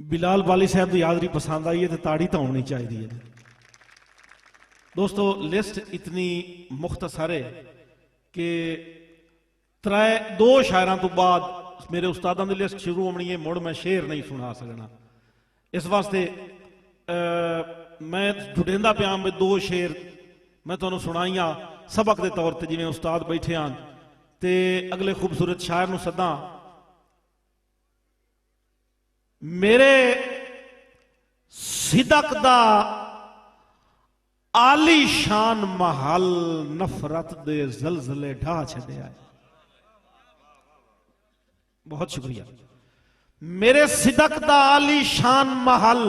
बिलाल बाली साहब की यादरी पसंद आई है तो ताड़ी तो होनी चाहिए। दोस्तों लिस्ट इतनी मुख्तसर है कि दो शायरां तो बाद मेरे उस्तादां की लिस्ट शुरू होनी है, मुड़ मैं शेर नहीं सुना सकना। इस वास्ते मैं जुटेंदा पिया में दो शेर मैं तुहानू सुनाइया सबक के तौर पर, जिवें उस्ताद बैठे हैं तो अगले खूबसूरत शायर नू सदा। मेरे सिदक दा आली शान महल नफरत दे जलजले ढा छड़िया। बहुत शुक्रिया। मेरे सिदक दा आली शान महल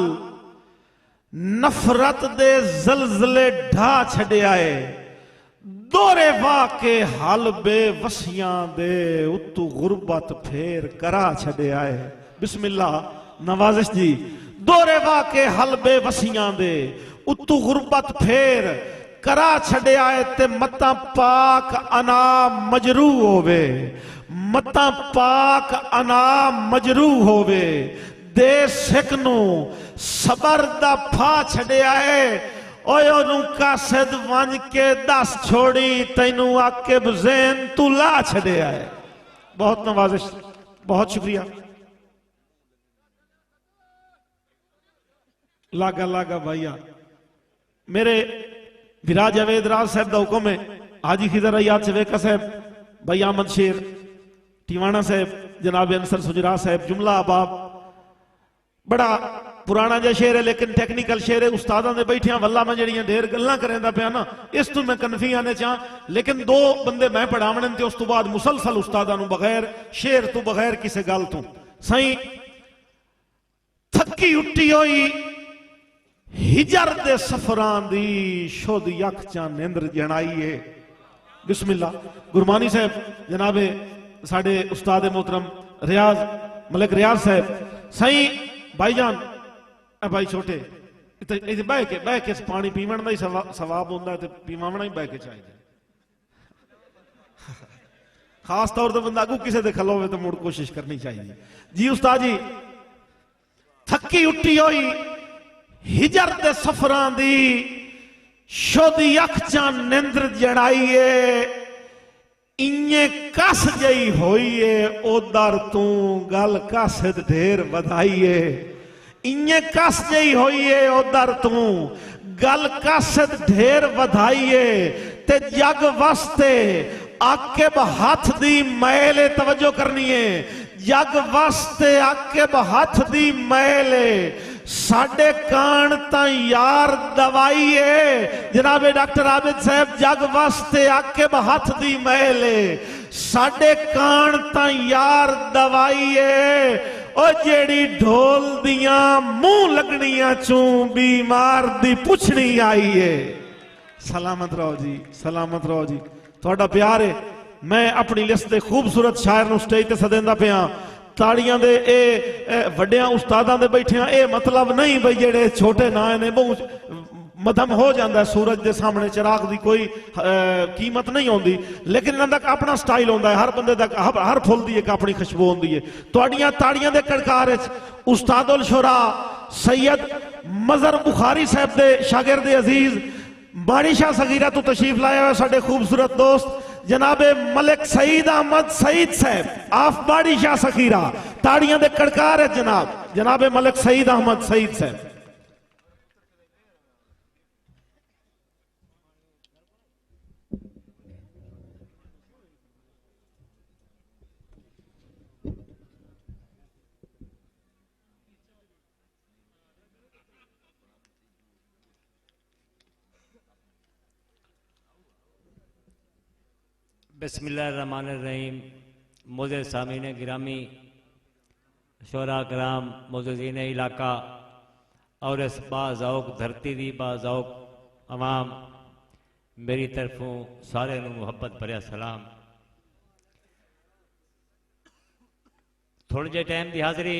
नफरत दे जलजले ढा छड़िया है। दोरे वाह के हल बेवसियां दे उत्तू गुरबत फेर करा छड़िया है। बिस्मिल्लाह नवाजिश जी। दोरे वाह के हल बेवसियां दे उत्तू गुरबत फेर करा छड़िया है। ते मता पाक अना मजरू होवे, मता पाक अना मजरू होवे। दे सिख नू सबर दा फा छड़िया है। ओए ओनू कासिद वंज के दस छोड़ी तैनू आके बुज़ैन तू ला छड़िया है। बहुत नवाजिश, बहुत शुक्रिया। लागा लागा भैया मेरे विराज जावेद राज साहब का हुक्म है। हाजी खिजर अयाद चवेका साहब, भाई अहमद शेर टीवाना साहब, जनाब अंसर सुजरा साहब, जुमला अबाब। बड़ा पुराना जहा शेर है लेकिन टेक्निकल शेर है। उस्तादां दे बैठिया वल्ला मैं जड़ियां ढेर गल्लां करेंदा पिया ना, इस तू मैं कन्फी आने चाह। लेकिन दो बंदे मैं पढ़ावने ते उस तो बाद मुसलसल उस्तादां नू बगैर शेर तो बगैर किसी गल तो सही थकी उठी होई हिजर दे सफरां दी शुद्ध यख चा निंद्र जनाई है। बिस्मिल्लाह। गुरमानी साहब जनाबे साडे उस्ताद मोहतरम रियाज मलिक रियाज साहब सही भाईजान। भाई छोटे बह के पानी पीवन का ही सवाब होंदा है, पीवावना ही बह के चाहिए। खास तौर पर बंदा अगू किसी दे खलोवे तो मुड़ कोशिश करनी चाहिए जी। उस्ताद जी थकी उठी होई हिजर दे सफरां दी शुद्ध यख चा निंद्र जड़ाइए। इन्ने कस जई होइए ओदर तू गल कासिद ढेर वधाइए। इन्ने कस जई होइए ओदर तू गल कासिद ढेर वधाइए। ते जग वास्ते आकिब हाथ दी मैले तवज्जो करनी है। जग वास्ते आकिब हाथ दी मैले साडे कान ता यार दवाई है। जनाबे डॉक्टर आबिद साहब जग वास्ते आकिब हाथ दी मैले साडे कान ता यार दवाई है। ओ जेड़ी ढोल दियां मुंह लगनियां चू बीमार दी पुछनी आई है। सलामत रहो जी, सलामत रहो जी। थोड़ा प्यार है। मैं अपनी लिस्ट दे खूबसूरत शायर नू स्टेज ते सदेंदा पिया। ताड़ियां दे ए वड्डियां उस्तादां दे बैठियां ए मतलब नहीं भाई जेड़े छोटे ना ने बहुत मध्यम हो जाता है। सूरज के सामने चिराग की कोई कीमत नहीं होती, लेकिन इन्हां दा अपना स्टाइल होता है। हर बंदे तक हर फुल की एक अपनी खुशबू होती है। तुहाड़ियां ताड़ियां दे कड़कार उस्तादुल शुरा सैयद मजहर बुखारी साहब के शागिर्द अजीज माड़ी शाह सगीरा तो तशरीफ लाया हुआ साडे खूबसूरत दोस्त जनाबे मलिक सईद अहमद सईद साहब आफ बाड़ी शाह सखीरा। ताड़ियां दे कड़कार है जनाब जनाबे मलिक सईद अहमद सईद साहब। बिस्मिल्लाहिर्रहमानिर्रहीम। मुझे सामीन गिरामी, शोरा कराम, मुज़्ज़िज़ीन इलाका और इस बाज़ौक़ धरती दी बाज़ौक़ अवाम मेरी तरफों सारे नू मुहब्बत भरिया सलाम। थोड़े जे टाइम की हाज़री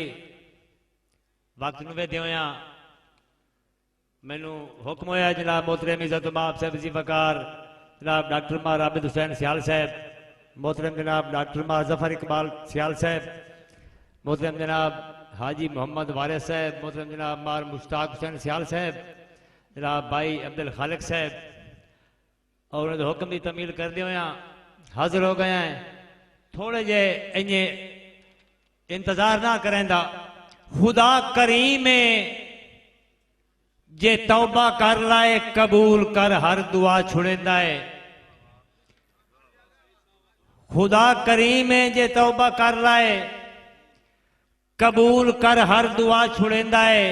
वक्त नू वेदे होया मैनू हुक्म होया जनाब मोहतरम इज़्ज़त माब साहब जी वकार जनाब डॉक्टर मार आबिद हुसैन सियाल साहब, मोहतरम जनाब डॉक्टर मार जफर इकबाल सियाल साहब, मोहतरम जनाब हाजी मोहम्मद वारिस साहब, मोहतरम जनाब मार मुश्ताक हुसैन सियाल साहब, जनाब भाई अब्दुल खालिक साहब और उन्होंने हुक्म की तमील करते हुए हाजिर हो गए हैं। थोड़े जे इन्ने इंतजार ना करें दा खुदा करीम जे तौबा कर लाए कबूल कर हर दुआ छुड़ेंदा है। खुदा करीम जे तौबा कर लाए कबूल कर हर दुआ छुड़ेंदा है।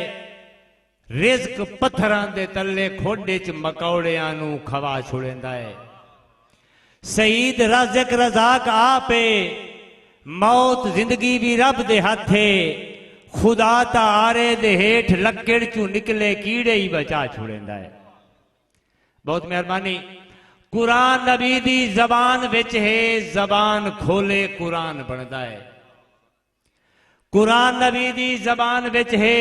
रिज़्क पत्थरां दे तले खोडे च मकौड़ियां नू खवा छुड़ेंदा है। सईद राज़िक रज़ाक आपे मौत जिंदगी भी रब दे हथे। खुदा तारे दे हेठ लकड़ चू निकले कीड़े ही बचा छुड़ेंदा है। बहुत मेहरबानी। कुरान नबी दी जबान विच है, जबान खोले कुरान बनदा है। कुरान नबी दी जबान विच है,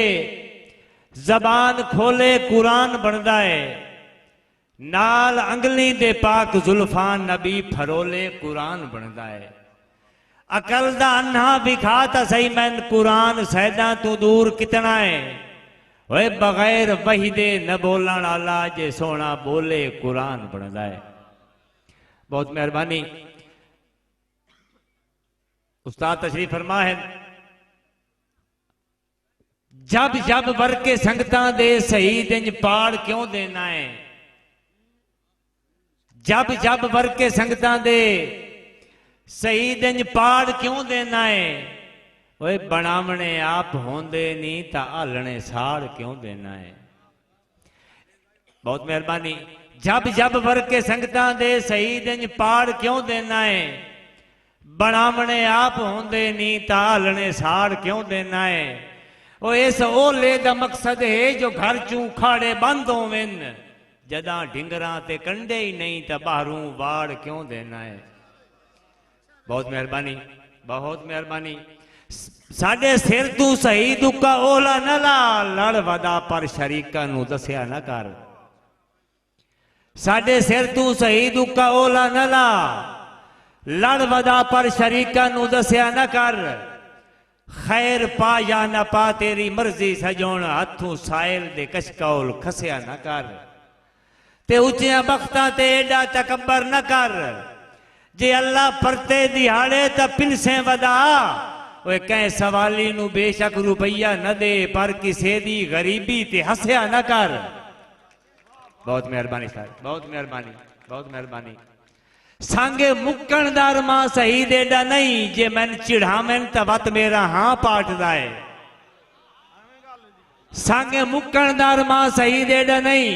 जबान खोले कुरान बनदा है। नाल अंगली दे पाक जुल्फान नबी फरोले कुरान बनदा है। अकल दा अन्हा विखा ता सही मैन कुरान सैदा तू दूर कितना है। ओए बगैर वही दे न बोलण आला जे सोना बोले कुरान बनदा है। बहुत मेहरबानी। उस्ताद तशरीफ फरमा है। जब जब वर के संगतां दे शहीद इंज पाड़ क्यों देना है। जब जब वर के संगतां दे शहीद इंज पाड़ क्यों देना है। ओए बनावने आप होंदे नहीं ता हलने साड़ क्यों देना है। बहुत मेहरबानी। जब जब वर के संगतां दे शहीद इंज पाड़ क्यों देना है। बनावने आप होंदे नहीं ता हलने साड़ क्यों देना है। ओ इस ओले दा मकसद है जो घर चू खाड़े बंद होवेन। जदा ढिंगरां ते कंडे ही नहीं ता बाहरों वाड़ क्यों देना है। बहुत मेहरबानी, बहुत मेहरबानी। साडे सिर तू शहीद का ओला न ला लड़ वदा पर शरीका नू दसिया न कर। साडे सिर तू शहीद का ओला न ला लड़ वदा पर शरीका नू दसिया न कर। खैर पा या न पा तेरी मर्जी सजोण हथों साइल दे कशकौल खसिया न कर। ते उचिया बख्तां ते एडा तकबर न कर। जे अल्लाह परते दिहाड़े त पिनसे वदा। ओए कह सवाली नू बेशक रुपया न दे पर किसे दी गरीबी ते हसया न कर। बहुत मेहरबानी साहब, बहुत मेहरबानी, बहुत मेहरबानी। सांगे मुक्कणदार मां शहीद एडा नहीं जे मैन चिढ़ावेन त वत मेरा हां पाटदा है। सांगे मुक्कणदार मां शहीद एडा नहीं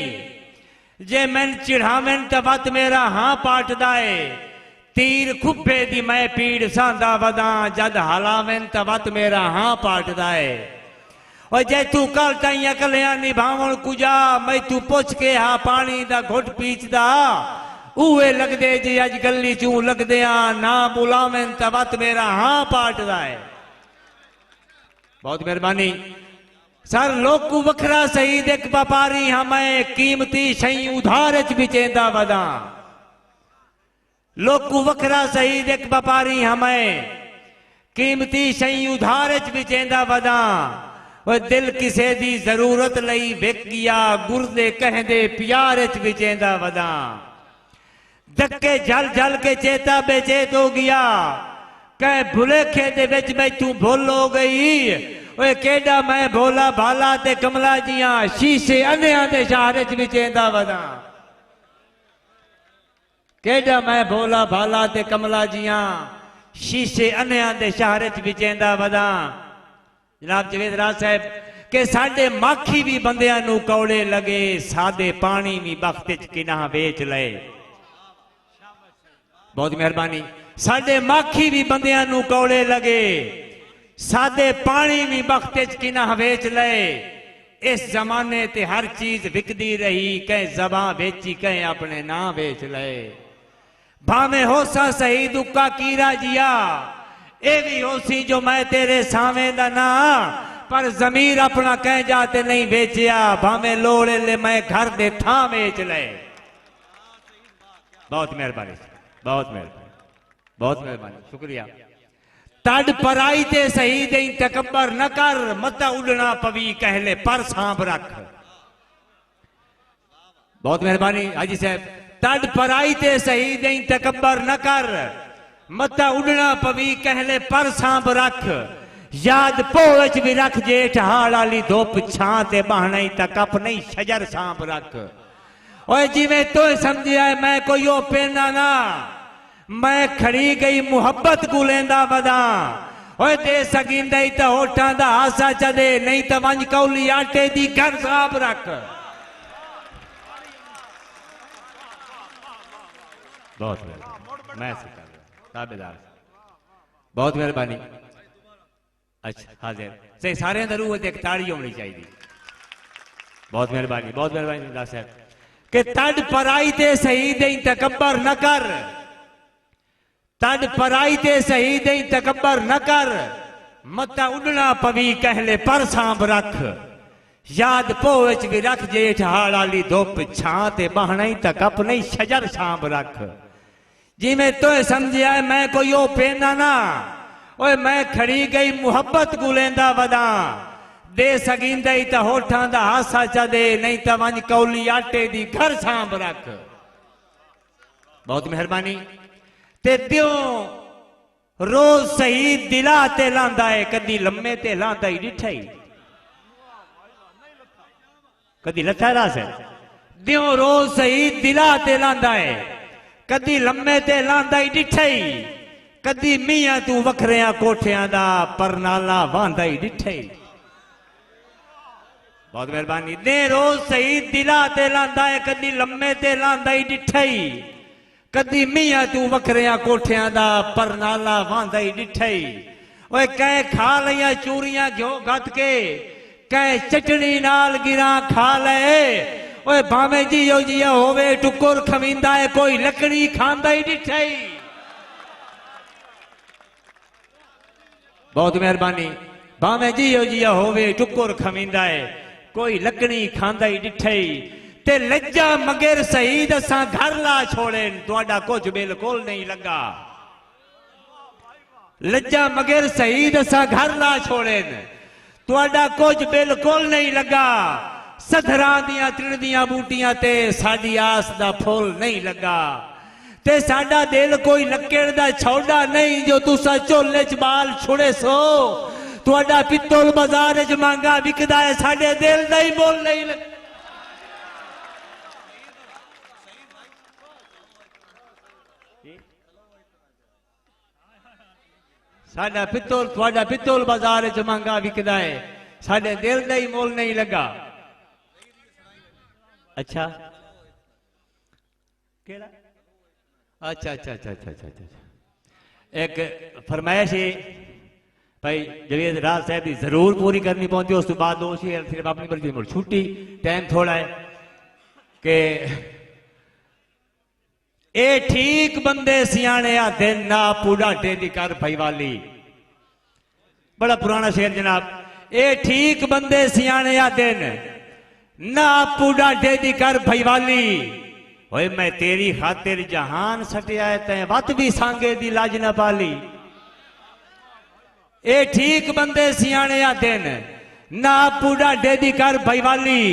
जे मैन चिढ़ावेन त वत मेरा हां पाटदा है। तीर खुब्बे दी मैं पीड़ सांदा वदा जद हलावेन त वत मेरा हां पाटदा है। और जे तू कल ताई अकलियां निभावण कुजा मैं तू पुछ के हा पानी दा घुट पीचदा। उहे लगदे जे अज गली चू लगदे ना बुलावेन त वत मेरा हां पाटदा है। बहुत मेहरबानी। सर लोकू वखरा शहीद एक व्यापारी हाँ मैं कीमती शई उधार च विचेंदा वदा। लोकू वखरा शहीद एक व्यापारी हाँ मैं कीमती शई उधार च विचेंदा वदा। वो दिल किसे दी जरूरत लई विक गया गुरदे कहंदे प्यार च विचेंदा वदा। धक्के झल झल के चेता बेचेत हो गया कह भुलेखे दे विच मैं तू भुल हो गई। ओए केडा मैं भोला भाला ते कमला जिया शीशे अन्या दे शहर च विचेंदा वदा। केडा मैं भोला भाला ते कमला जिया शीशे अन्या दे शहर च विचेंदा वदा। जनाब जवेद राज साहब के साडे माखी भी बंदियां नू कौड़े लगे सादे पानी भी वक्त च किना बेच ले। बहुत मेहरबानी। साडे माखी भी बंदियां नू कौड़े लगे सादे पानी भी वक्त च किना बेच ले। इस जमाने ते हर चीज विकदी रही कह जबां बेची कह अपने ना बेच ले। भावे होसा शहीद उक्का कीरा जिया ए भी होसी जो मैं तेरे सावे दा ना पर जमीर अपना कह जाते नहीं बेचिया भावे लोड़े ले मैं घर दे था बेच ले। बहुत मेहरबानी, बहुत मेहरबानी, बहुत मेहरबानी, शुक्रिया। तड पराई ते सही दई तकबर न कर, मत उड़ना पवी कहले पर सांप रख। बहुत मेहरबानी हाजी साहब। तड पराई ते सही दई तकबर न कर, मत उड़ना पवी कहले पर सांप रख। याद पोच भी रख जेठ हाल वाली धुप छां ते बहना तक अपने शजर सांप रख। ओए जिवें तो समझिया मैं कोई ओ पेना ना, मैं खड़ी गई मुहब्बत को लेंदा वदा। ओए दे सगिंदई तो होठां दा हासा चदे, नहीं तो वंज कौली आटे दी घर सांप रख। बहुत मेहरबानी, मैं ताबेदार, बहुत मेहरबानी। अच्छा हाजिर सही सारे रूह एक ताड़ी होनी चाहिए। बहुत मेहरबानी, बहुत मेहरबानी दास साहब। कि तड पराई ते सही दई तकबर न कर, तड पराई ते सही दई तकबर न कर, मत उड़ना पवी कहले पर सांप रख। याद पोच भी रख जेठ हाल वाली धुप छां ते बहना तक अपने शजर सांप रख। जिमें तो समझिया मैं कोई ओ पेना ना, ओए मैं खड़ी गई मुहब्बत को लेंदा वदा। दे सगिंदई तो होठां दा हासा चदे, नहीं तो वंज कौली आटे दी घर सांप रख। बहुत मेहरबानी। ते त्यों रोज सही दिला ते लांदा है, कदी लम्मे ते लांदा ही डिठा ही, कदी लथा रास है। त्यों रोज सही दिला ते लांदा है, कदी लम्मे ते लांदा ही डिठा ही, कदी मियां तू वखरिया कोठियां दा परनाला वांदा ही डिठा ही। बहुत मेहरबानी। दे रोज सही दिला ते लांदा है, कदी लम्मे ते लांदा ही डिठा ही, कदी मियां तू वखरिया कोठियां दा परनाला वांदा ही डिठा ही। ओए कह खा लिया चूरियां घ्यो गत के, कह चटनी नाल गिरा खा ले। ओए भावे जियो जिया होवे टुकुर खमींदा है, कोई लकड़ी खांदा ही डिठा ही। बहुत मेहरबानी। भावे जियो जिया होवे टुकुर खमींदा है, कोई लकड़ी खांदा ही डिठा ही। ते लज्जा मगर सही दसा घर ला छोड़े, तुहाडा कुछ बिल्कुल नहीं लगा। लज्जा मगर सही दसा घर ला छोड़े, तुहाडा कुछ बिल्कुल नहीं लगा। सधरां दियां त्रिड़दियां बूटियां ते साडी आस दा फुल नहीं लगा। ते साडा दिल कोई लक्कड़ दा छौड़ा नहीं, जो तुसा झोले च बाल छुड़े सो। तुहाडा पित्तल बाजार च मांगा विकदा है, साडे दिल दा ही मुल नहीं लगा। साडा पित्तल तुहाडा पित्तल बाजार च मांगा विकदा है, साडे दिल दा ही मुल नहीं लगा। अच्छा केड़ा? अच्छा अच्छा अच्छा अच्छा अच्छा अच्छा। एक फरमाइश है भाई जवेद राज साहब की जरूर पूरी करनी पौंदी, उस तो बाद दो शेर सिर्फ अपनी मर्जी मुड़ छुट्टी, टाइम थोड़ा है। कि ए ठीक बंदे सियाने आते ना पुडाटे दी कर भाईवाली। बड़ा पुराना शेर जनाब। ए ठीक बंदे सियाने आते ना पुडाटे दी कर भाईवाली। ओए मैं तेरी खातिर जहान सटिया है, तै वत भी सांगे दी लाज न पाली। ए ठीक बंदे सियाने आते ना पुडाटे दी कर भाईवाली।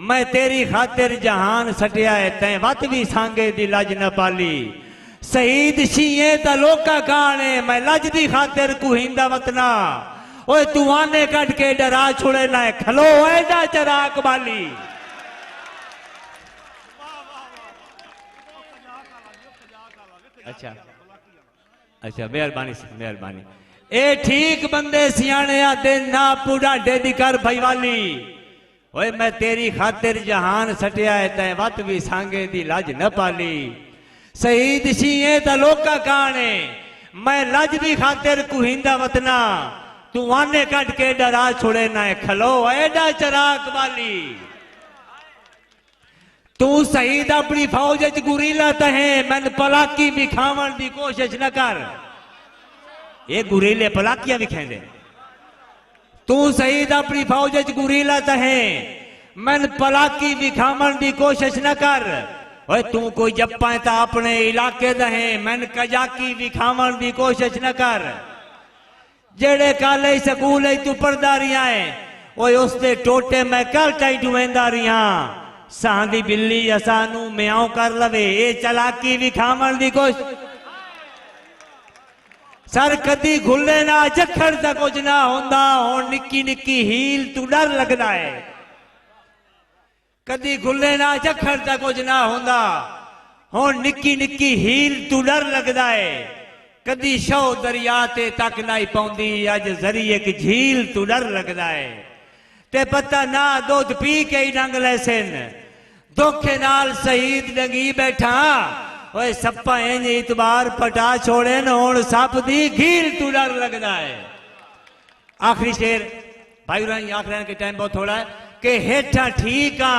मैं तेरी खातिर जहान सटिया है, तै वत भी सांगे दी लाज न पाली। शहीद शीए ता लोका गाने, मैं लज दी खातिर कुहिंदा वतना। ओए तू आने कट के डरा छुड़े ना खलो एडा चराक वाली। अच्छा अच्छा मेहरबानी मेहरबानी। ए ठीक बंदे सियाने आते ना पुडाटे दी कर भाईवाली। ओए मैं तेरी खातिर जहान सटिया है, तै वत भी सांगे दी लाज न पाली। शहीद शीए ता लोका काने, मैं लज दी खातिर कुहिंदा वतना। तू आने कट के डरा छुड़े ना खलो एडा चराक वाली। तू शहीद अपनी फौज च गुरीला तहे, मैन पलाकी विखावन दी कोशिश न कर। ये गुरीले पलाकियां विखेंदे। तू शहीद अपनी फौज च गुरीला तहे, मैन पलाकी विखावन दी कोशिश न कर। ओए तू कोई जप्पा ता अपने इलाके दहे, मैन कजाकी विखावन दी कोशिश न कर। जेड़े काले स्कूल तू पढ़दा रिया है ओए उसके टोटे मैं कल ताई डुवेंदा रिया सांदी बिल्ली असानू म्याऊं कर लवे ये चलाकी विखावण दी कोशिश सर कदी घुले ना जखड़ दा कुछ ना होंदा हुण निक्की निक्की हील तू डर लगदा है कदी घुले ना जखड़ दा कुछ ना होंदा हुण निक्की निक्की हील तू डर लगदा है कदी शौ दरिया ते तक नहीं पौंदी अज जरिए की झील तू डर लगदा है ते पता ना दूध पी के ही डंग लैसन धोखे नाल शहीद डंगी बैठा ओए सप्पा इंज इतबार पटा छोड़े न हुण सप दी घील तू डर लगदा है। आखिरी शेर भाई आखिर के टाइम बहुत थोड़ा है कि हेठा ठीक आ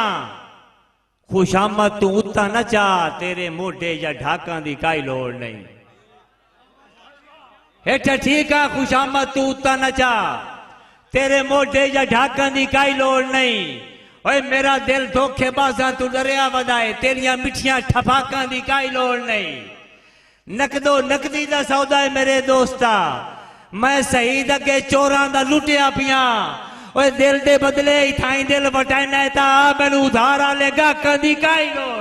खुशामद तू उत्ता न चा तेरे मोढे या ढाका दी काई लोड़ नहीं हेठा ठीक आ खुशामद तू उत्ता न चा तेरे मोढे या ढाका दी काई लोड़ नहीं ओए मेरा दिल धोखेबाजा तू दरिया वदाए तेरिया मिठिया ठफाका दी काई लोड़ नहीं नकदो नकदी दा सौदा है मेरे दोस्ता मैं शहीद अगे चोरां दा लुटिया पिया ओए दिल दे बदले इथाई दिल वटाइना ता मैनू उधार आले गाहकां दी काई लोड़